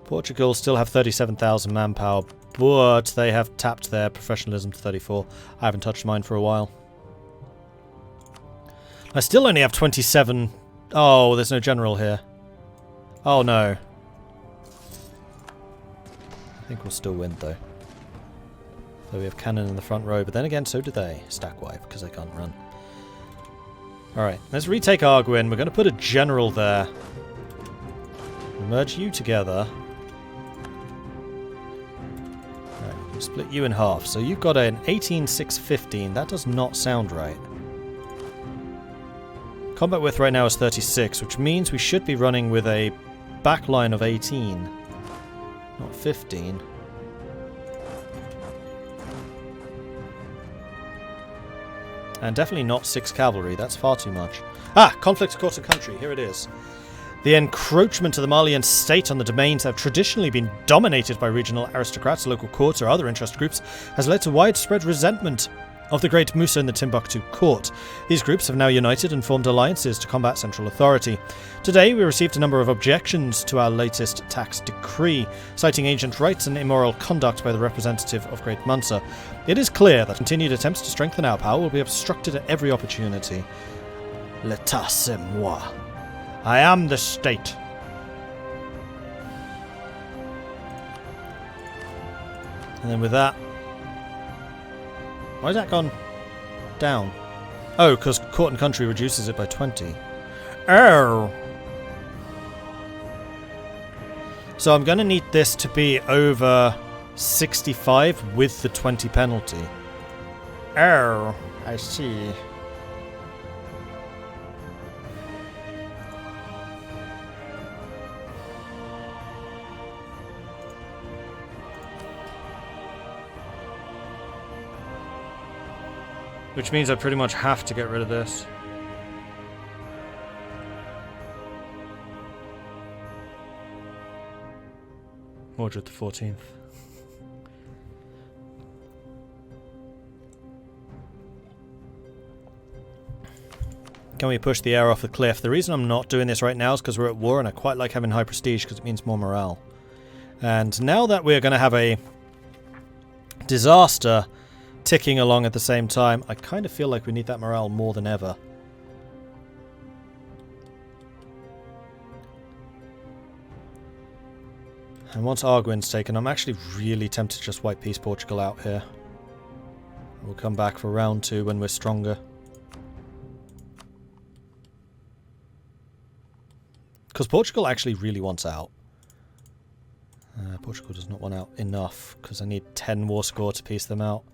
Portugal still have 37,000 manpower, but they have tapped their professionalism to 34. I haven't touched mine for a while. I still only have 27. Oh, there's no general here. Oh no. I think we'll still win though. So we have cannon in the front row, but then again, so do they. Stack wipe, because they can't run. Alright, let's retake Arguin. We're going to put a general there. Merge you together. Alright, we'll split you in half. So you've got an 18,615. That does not sound right. Combat width right now is 36, which means we should be running with a backline of 18. Not 15. And definitely not 6 cavalry, that's far too much. Ah! Conflict across the country, here it is. The encroachment of the Malian state on the domains that have traditionally been dominated by regional aristocrats, local courts, or other interest groups has led to widespread resentment of the great Musa in the Timbuktu court. These groups have now united and formed alliances to combat central authority. Today we received a number of objections to our latest tax decree, citing ancient rights and immoral conduct by the representative of Great Mansa. It is clear that continued attempts to strengthen our power will be obstructed at every opportunity. L'état c'est moi. I am the state. And then with that... Why has that gone down? Oh, because court and country reduces it by 20. Oh! So I'm going to need this to be over 65 with the 20 penalty. Oh, I see. Which means I pretty much have to get rid of this. Mordred the 14th. Can we push the air off the cliff? The reason I'm not doing this right now is because we're at war and I quite like having high prestige because it means more morale. And now that we're going to have a disaster ticking along at the same time, I kind of feel like we need that morale more than ever. And once Arguin's taken, I'm actually really tempted to just wipe Peace Portugal out here. We'll come back for round 2 when we're stronger. Because Portugal actually really wants out. Portugal does not want out enough, because I need 10 war score to piece them out.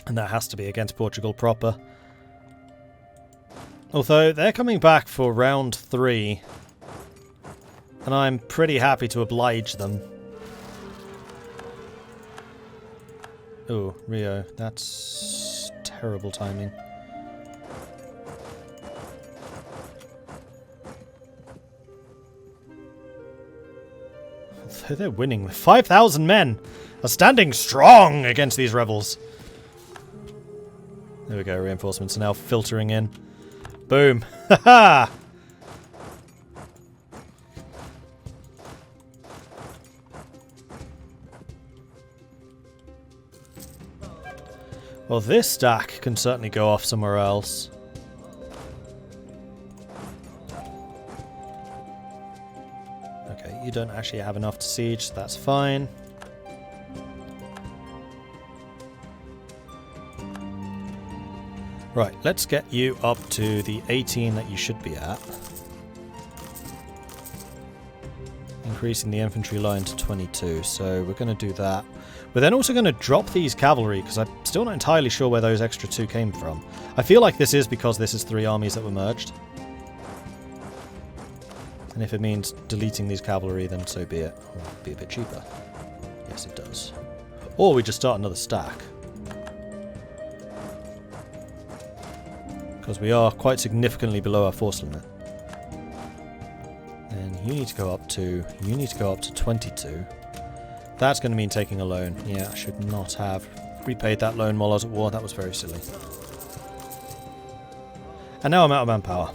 And that has to be against Portugal proper. Although, they're coming back for round 3. And I'm pretty happy to oblige them. Oh, Rio. That's terrible timing. Although they're winning. 5,000 men are standing strong against these rebels. There we go, reinforcements are now filtering in. Boom. Haha! Well, this stack can certainly go off somewhere else. Okay, you don't actually have enough to siege, so that's fine. Right, let's get you up to the 18 that you should be at. Increasing the infantry line to 22, so we're going to do that. We're then also going to drop these cavalry, because I'm still not entirely sure where those extra 2 came from. I feel like this is because this is 3 armies that were merged. And if it means deleting these cavalry, then so be it. Or it'll be a bit cheaper. Yes, it does. Or we just start another stack. Because we are quite significantly below our force limit. And you need to go up to 22. That's going to mean taking a loan. Yeah, I should not have repaid that loan while I was at war. That was very silly. And now I'm out of manpower.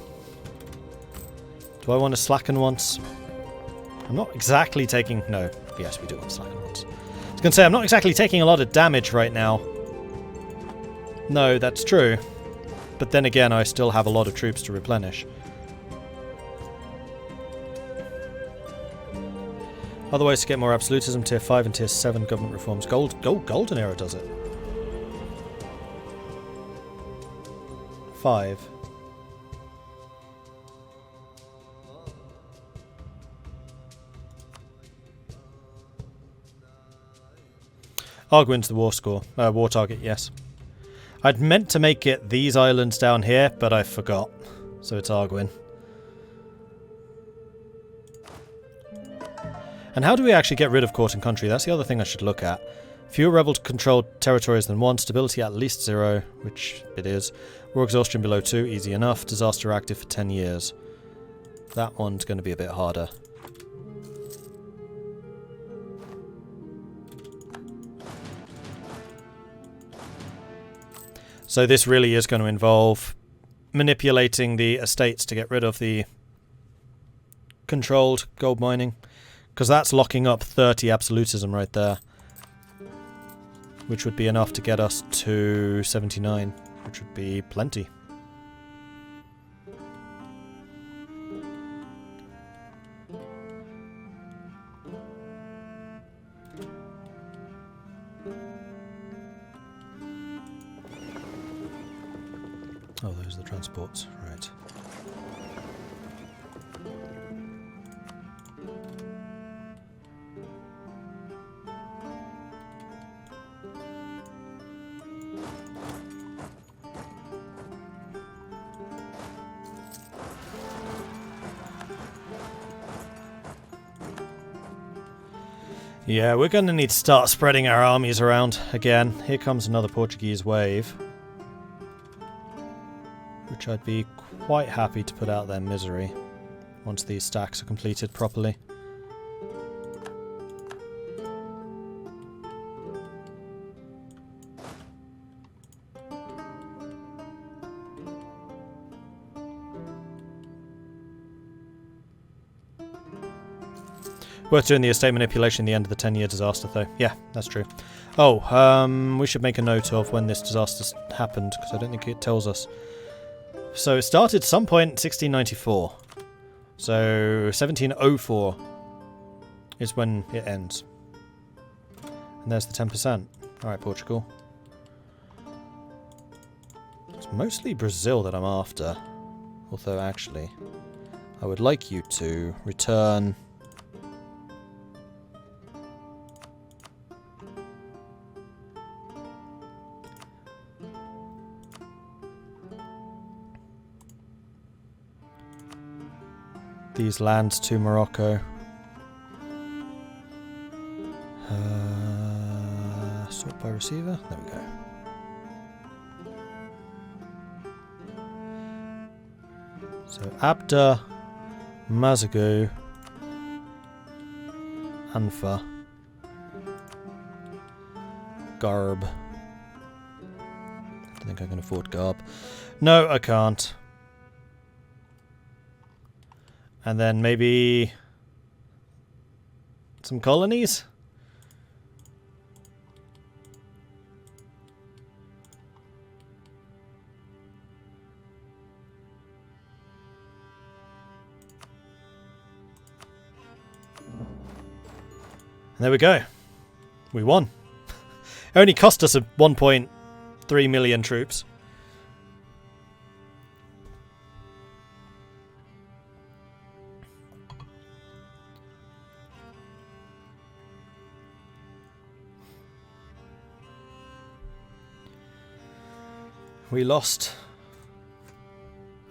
Do I want to slacken once? I'm not exactly taking... No. Yes, we do want to slacken once. I was going to say, I'm not exactly taking a lot of damage right now. No, that's true. But then again, I still have a lot of troops to replenish. Other ways to get more absolutism, tier 5 and tier 7 government reforms. Golden era does it. 5. Arguin's the war score. War target, yes. I'd meant to make it these islands down here, but I forgot. So it's Arguin. And how do we actually get rid of court and country? That's the other thing I should look at. Fewer rebel-controlled territories than 1. Stability at least 0, which it is. War exhaustion below 2, easy enough. Disaster active for 10 years. That one's going to be a bit harder. So this really is going to involve manipulating the estates to get rid of the controlled gold mining. Because that's locking up 30 absolutism right there. Which would be enough to get us to 79. Which would be plenty. Oh, those are the transports. Right. Yeah, we're going to need to start spreading our armies around again. Here comes another Portuguese wave. Which I'd be quite happy to put out their misery once these stacks are completed properly. Worth doing the estate manipulation at the end of the 10-year disaster, though. Yeah, that's true. Oh, we should make a note of when this disaster happened, because I don't think it tells us. So it started some point in 1694. So 1704 is when it ends. And there's the 10%. Alright, Portugal. It's mostly Brazil that I'm after. Although, actually, I would like you to return... these lands to Morocco. Sort by receiver. There we go. So Abda, Mazagu, Anfa, Garb. I don't think I can afford Garb. No, I can't. And then maybe some colonies? And there we go. We won. It only cost us 1.3 million troops. We lost...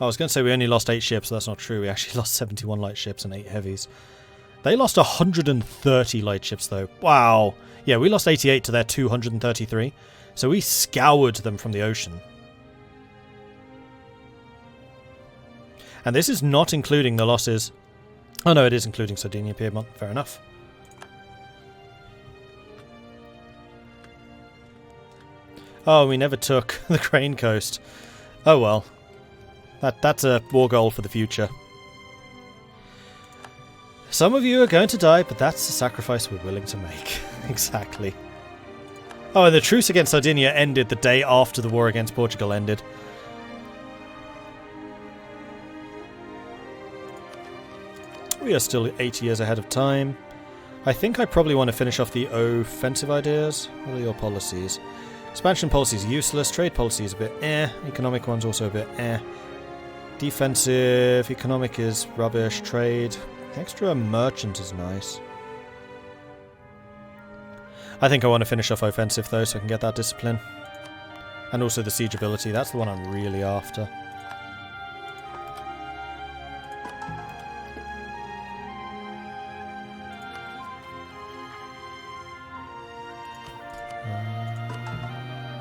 I was going to say we only lost 8 ships, that's not true. We actually lost 71 light ships and 8 heavies. They lost 130 light ships though. Wow. Yeah, we lost 88 to their 233. So we scoured them from the ocean. And this is not including the losses... Oh no, it is including Sardinia, Piedmont. Fair enough. Oh, we never took the Crane Coast. Oh well. That's a war goal for the future. Some of you are going to die, but that's the sacrifice we're willing to make. Exactly. Oh, and the truce against Sardinia ended the day after the war against Portugal ended. We are still 8 years ahead of time. I think I probably want to finish off the offensive ideas. What are your policies? Expansion policy is useless. Trade policy is a bit eh. Economic one's also a bit eh. Defensive, economic is rubbish. Trade, extra merchant is nice. I think I want to finish off offensive though, so I can get that discipline. And also the siege ability, that's the one I'm really after.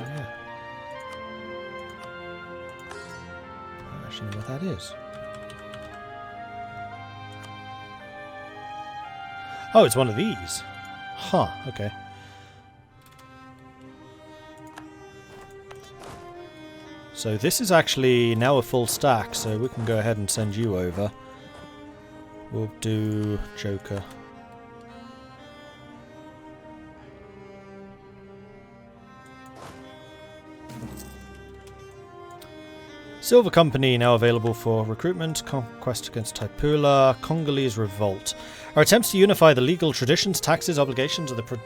Yeah. I don't actually know what that is. Oh, it's one of these. Huh, okay. So this is actually now a full stack, so we can go ahead and send you over. We'll do Joker. Silver Company now available for recruitment. Conquest against Taipula. Congolese Revolt. Our attempts to unify the legal traditions, taxes, obligations of the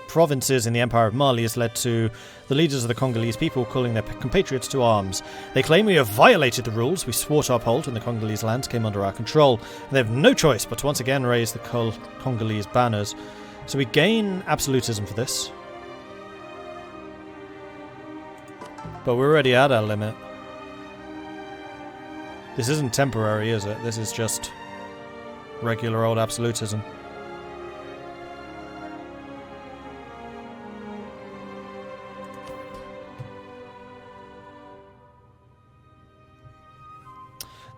provinces in the Empire of Mali has led to the leaders of the Congolese people calling their compatriots to arms. They claim we have violated the rules we swore to uphold when the Congolese lands came under our control. And they have no choice but to once again raise the Congolese banners. So we gain absolutism for this. But we're already at our limit. This isn't temporary, is it? This is just regular old absolutism.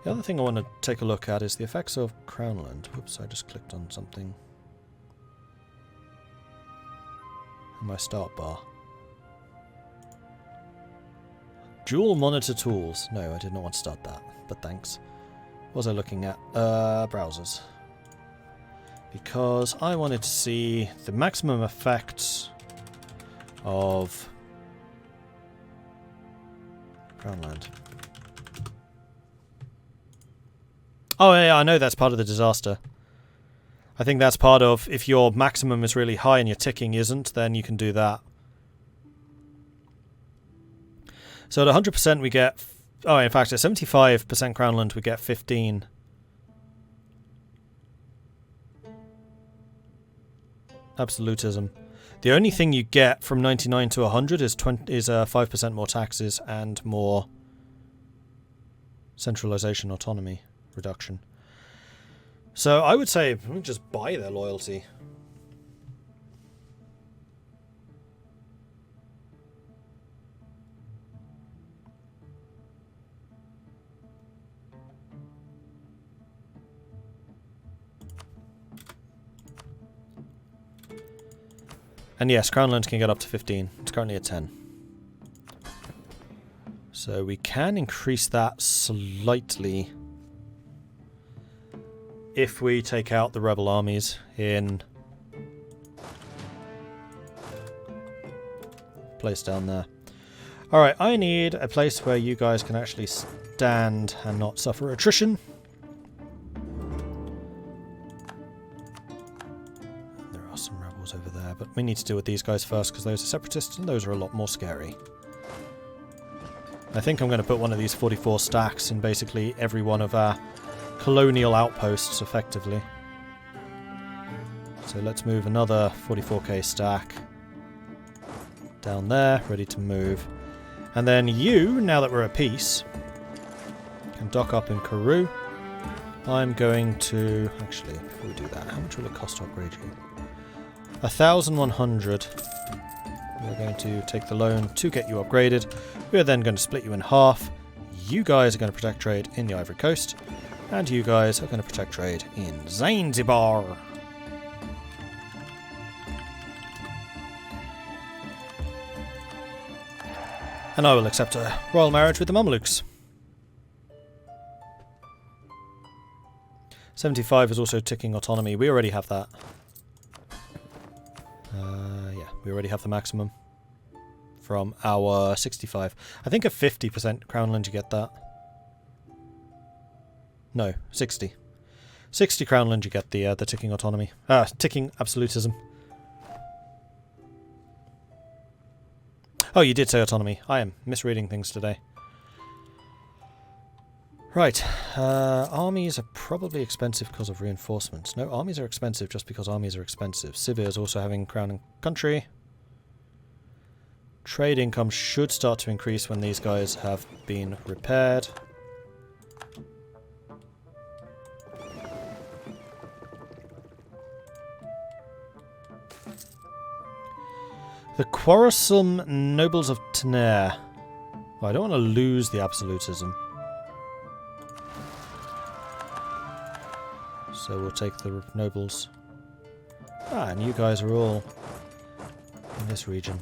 The other thing I want to take a look at is the effects of Crownland. Whoops, I just clicked on something. In my start bar. Dual monitor tools. No, I did not want to start that, but thanks. What was I looking at? Browsers. Because I wanted to see the maximum effects of Crownland. Oh yeah, I know that's part of the disaster. I think that's part of, if your maximum is really high and your ticking isn't, then you can do that. So at 100% we get... Oh, in fact, at 75% Crownland we get 15. Absolutism. The only thing you get from 99 to 100 is 5% more taxes and more centralization autonomy reduction. So I would say just buy their loyalty. And yes, Crownland can get up to 15. It's currently at 10. So we can increase that slightly if we take out the rebel armies in place down there. Alright, I need a place where you guys can actually stand and not suffer attrition. There are some rebels over there, but we need to deal with these guys first because those are separatists and those are a lot more scary. I think I'm going to put one of these 44 stacks in basically every one of our colonial outposts, effectively. So let's move another 44k stack down there, ready to move. And then you, now that we're at peace, can dock up in Karoo. I'm going to... Actually, before we do that, how much will it cost to upgrade you? 1,100. We're going to take the loan to get you upgraded. We are then going to split you in half. You guys are going to protect trade in the Ivory Coast. And you guys are going to protect trade in Zanzibar. And I will accept a royal marriage with the Mamluks. 75 is also ticking autonomy. We already have that. Yeah, we already have the maximum from our 65. I think a 50% crownland you get that. No, 60. 60 crownland you get the ticking autonomy. Ticking absolutism. Oh, you did say autonomy. I am misreading things today. Right. Armies are probably expensive because of reinforcements. No, armies are expensive just because armies are expensive. Sivir is also having crown and country. Trade income should start to increase when these guys have been repaired. The quarrelsome nobles of Tener. Well, I don't want to lose the absolutism. So we'll take the nobles. And you guys are all in this region.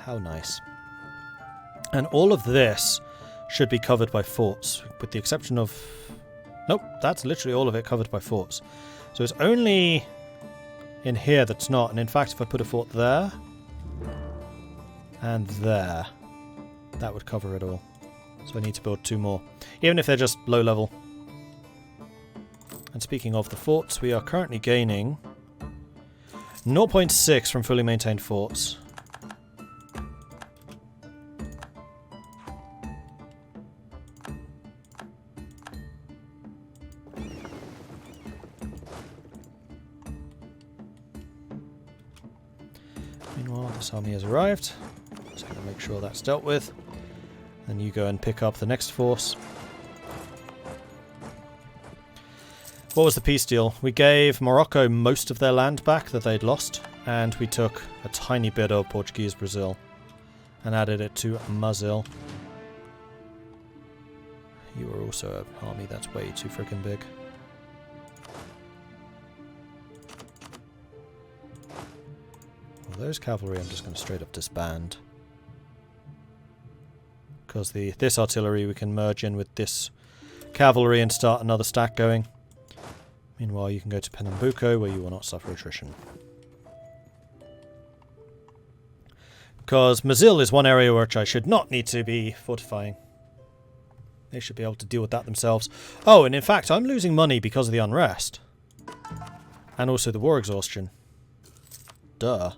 How nice. And all of this should be covered by forts, with the exception of... Nope, that's literally all of it covered by forts. So it's only in here that's not. And in fact, if I put a fort there and there, that would cover it all. So I need to build 2 more, even if they're just low level. And speaking of the forts, we are currently gaining 0.6 from fully maintained forts. Meanwhile, this army has arrived. Just going to make sure that's dealt with. Then you go and pick up the next force. What was the peace deal? We gave Morocco most of their land back that they'd lost, and we took a tiny bit of Portuguese Brazil and added it to Mazil. You are also an army that's way too freaking big. Well, those cavalry I'm just going to straight up disband. Because this artillery we can merge in with this cavalry and start another stack going. Meanwhile, you can go to Pernambuco, where you will not suffer attrition. Because Mazil is one area which I should not need to be fortifying. They should be able to deal with that themselves. Oh, and in fact, I'm losing money because of the unrest. And also the war exhaustion. Duh.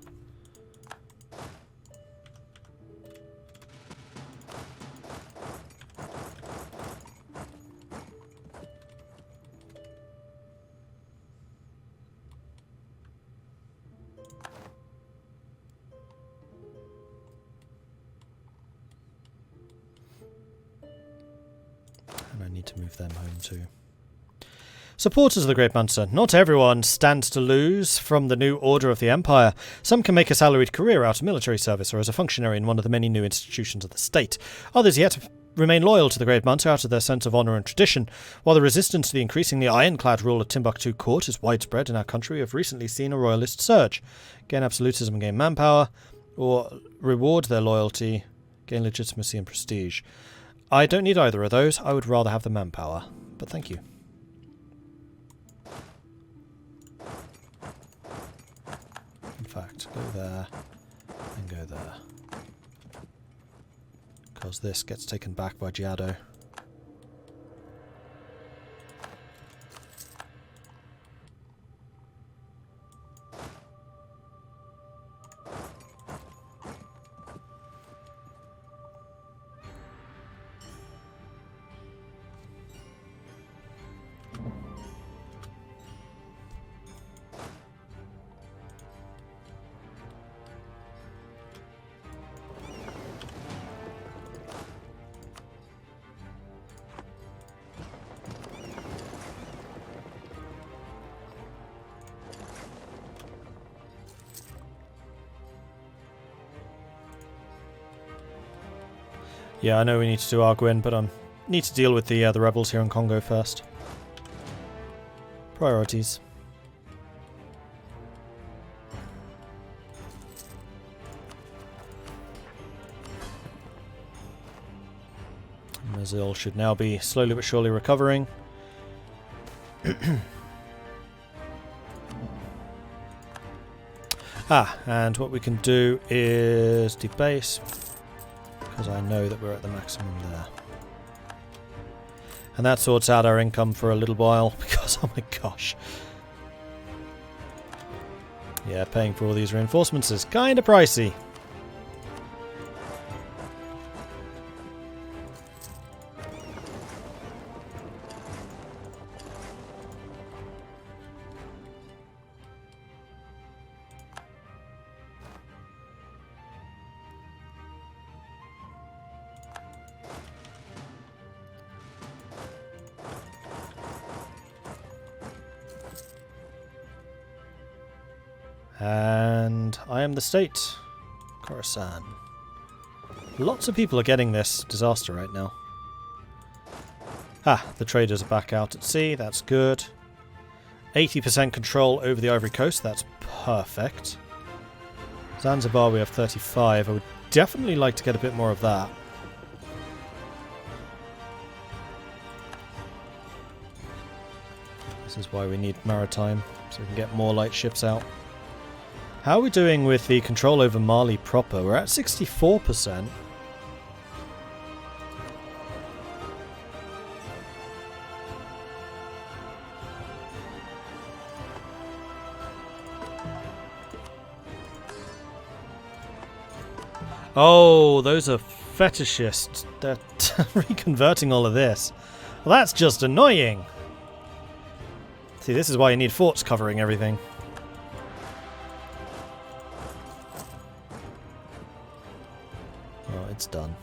To move them home too. Supporters of the Great Mansa. Not everyone stands to lose from the new order of the Empire. Some can make a salaried career out of military service or as a functionary in one of the many new institutions of the state. Others yet remain loyal to the Great Mansa out of their sense of honour and tradition. While the resistance to the increasingly ironclad rule of Timbuktu court is widespread in our country, we have recently seen a royalist surge. Gain absolutism and gain manpower, or reward their loyalty, gain legitimacy and prestige. I don't need either of those. I would rather have the manpower. But thank you. In fact, go there and go there. Because this gets taken back by Giado. Yeah, I know we need to do Arguin, but I need to deal with the rebels here in Congo first. Priorities. Mazil should now be slowly but surely recovering. And what we can do is debase, because I know that we're at the maximum there. And that sorts out our income for a little while, because, oh my gosh. Yeah, paying for all these reinforcements is kind of pricey. And I am the state. Khorasan. Lots of people are getting this disaster right now. The traders are back out at sea. That's good. 80% control over the Ivory Coast. That's perfect. Zanzibar, we have 35. I would definitely like to get a bit more of that. This is why we need maritime, so we can get more light ships out. How are we doing with the control over Mali proper? We're at 64%. Oh, those are fetishists. They're reconverting all of this. Well, that's just annoying. See, this is why you need forts covering everything. It's done.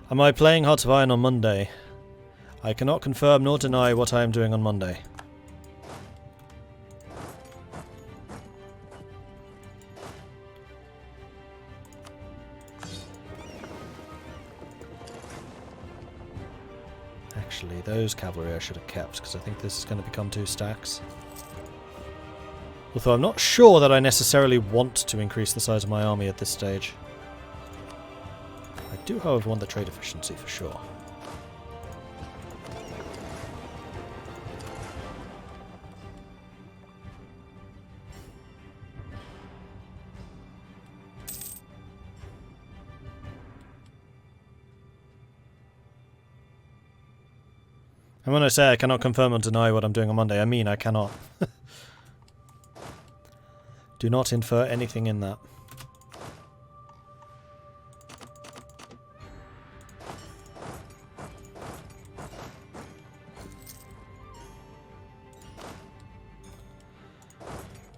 Am I playing Hearts of Iron on Monday? I cannot confirm nor deny what I am doing on Monday. Actually, those cavalry I should have kept, because I think this is going to become 2 stacks. Although I'm not sure that I necessarily want to increase the size of my army at this stage. I do, however, want the trade efficiency for sure. And when I say I cannot confirm or deny what I'm doing on Monday, I mean I cannot. Do not infer anything in that.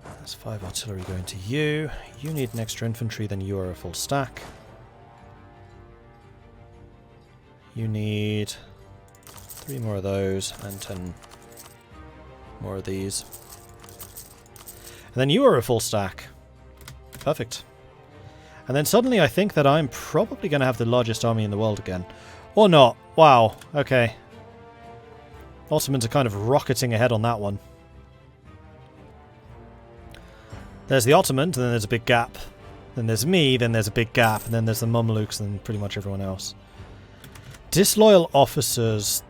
That's 5 artillery going to you. You need an extra infantry, then you are a full stack. You need 3 more of those and 10 more of these. And then you are a full stack. Perfect. And then suddenly I think that I'm probably going to have the largest army in the world again. Or not. Wow. Okay. Ottomans are kind of rocketing ahead on that one. There's the Ottomans, and then there's a big gap. Then there's me, then there's a big gap, and then there's the Mamluks, and pretty much everyone else. Disloyal officers.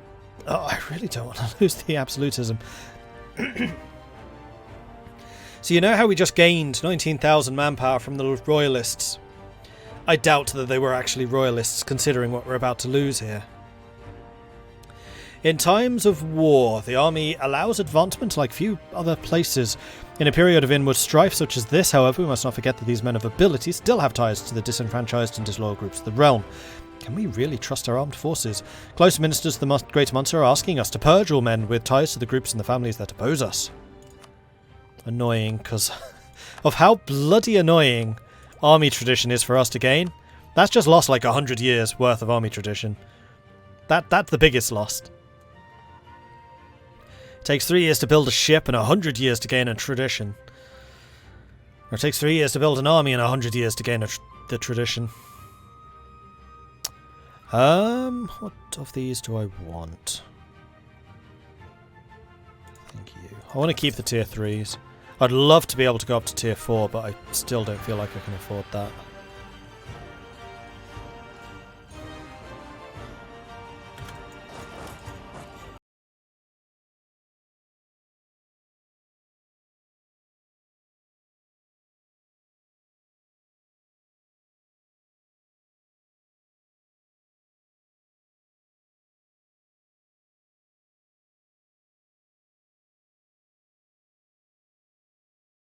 Oh, I really don't want to lose the absolutism. So you know how we just gained 19,000 manpower from the royalists? I doubt that they were actually royalists, considering what we're about to lose here. In times of war, the army allows advancement like few other places. In a period of inward strife such as this, however, we must not forget that these men of ability still have ties to the disenfranchised and disloyal groups of the realm. Can we really trust our armed forces? Close ministers of the Great Mansa are asking us to purge all men with ties to the groups and the families that oppose us. Annoying, because of how bloody annoying army tradition is for us to gain. That's just lost like 100 years worth of army tradition. That's the biggest loss. It takes 3 years to build a ship and 100 years to gain a tradition. Or it takes 3 years to build an army and 100 years to gain the tradition. What of these do I want? Thank you. I want to keep the tier 3s. I'd love to be able to go up to tier 4, but I still don't feel like I can afford that.